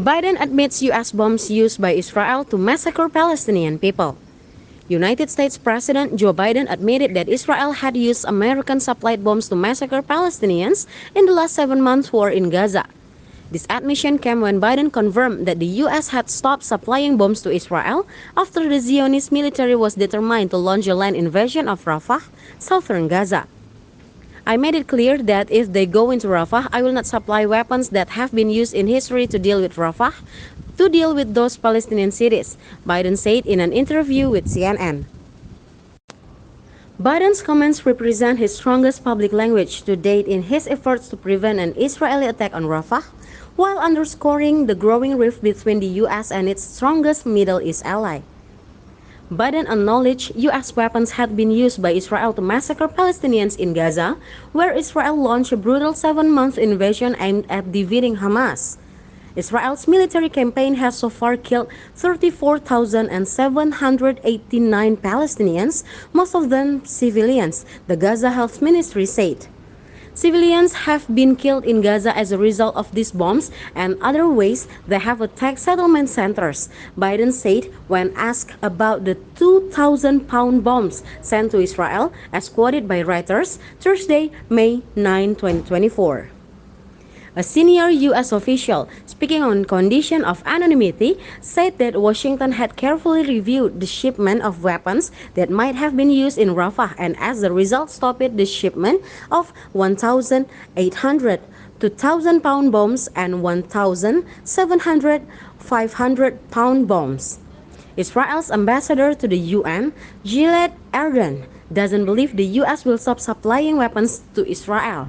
Biden admits U.S. bombs used by Israel to massacre Palestinian people. United States President Joe Biden admitted that Israel had used American-supplied bombs to massacre Palestinians in the last 7 months war in Gaza. This admission came when Biden confirmed that the U.S. had stopped supplying bombs to Israel after the Zionist military was determined to launch a land invasion of Rafah, southern Gaza. I made it clear that if they go into Rafah, I will not supply weapons that have been used in history to deal with Rafah, to deal with those Palestinian cities, Biden said in an interview with CNN. Biden's comments represent his strongest public language to date in his efforts to prevent an Israeli attack on Rafah, while underscoring the growing rift between the U.S. and its strongest Middle East ally. Biden acknowledged U.S. weapons had been used by Israel to massacre Palestinians in Gaza, where Israel launched a brutal 7-month invasion aimed at defeating Hamas. Israel's military campaign has so far killed 34,789 Palestinians, most of them civilians, the Gaza Health Ministry said. Civilians have been killed in Gaza as a result of these bombs and other ways they have attacked settlement centers, Biden said when asked about the 2,000-pound bombs sent to Israel, as quoted by Reuters, Thursday, May 9, 2024. A senior U.S. official, speaking on condition of anonymity, said that Washington had carefully reviewed the shipment of weapons that might have been used in Rafah and as a result stopped the shipment of 1,800 2,000-pound bombs and 1,700 500-pound bombs. Israel's ambassador to the UN, Gilad Erdan, doesn't believe the U.S. will stop supplying weapons to Israel.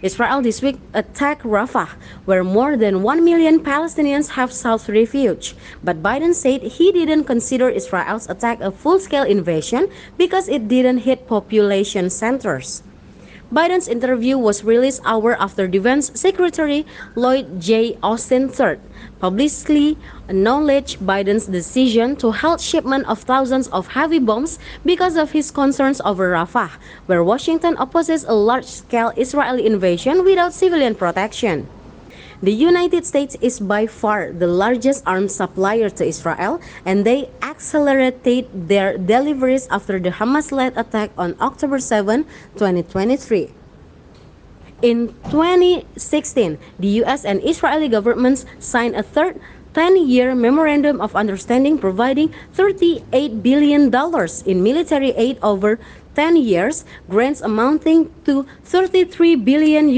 Israel this week attacked Rafah, where more than 1 million Palestinians have sought refuge. But Biden said he didn't consider Israel's attack a full-scale invasion because it didn't hit population centers. Biden's interview was released hours after Defense Secretary Lloyd J. Austin III publicly acknowledged Biden's decision to halt shipment of thousands of heavy bombs because of his concerns over Rafah, where Washington opposes a large-scale Israeli invasion without civilian protection. The United States is by far the largest arms supplier to Israel, and they accelerated their deliveries after the Hamas-led attack on October 7, 2023. In 2016, the U.S. and Israeli governments signed a third 10-year memorandum of understanding providing $38 billion in military aid over 10 years, grants amounting to $33 billion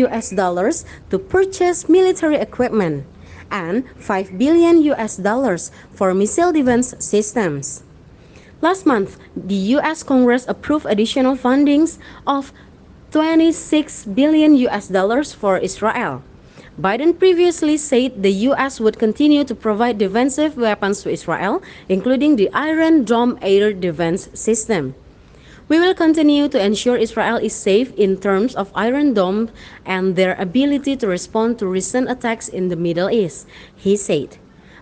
to purchase military equipment, and $5 billion for missile defense systems. Last month, the U.S. Congress approved additional fundings of $26 billion for Israel. Biden previously said the U.S. would continue to provide defensive weapons to Israel, including the Iron Dome air defense system. We will continue to ensure Israel is safe in terms of Iron Dome and their ability to respond to recent attacks in the Middle East, he said.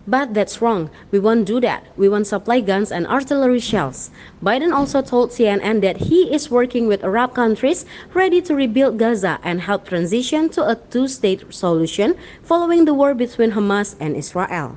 But that's wrong. We won't do that. We won't supply guns and artillery shells. Biden also told CNN that he is working with Arab countries ready to rebuild Gaza and help transition to a two-state solution following the war between Hamas and Israel.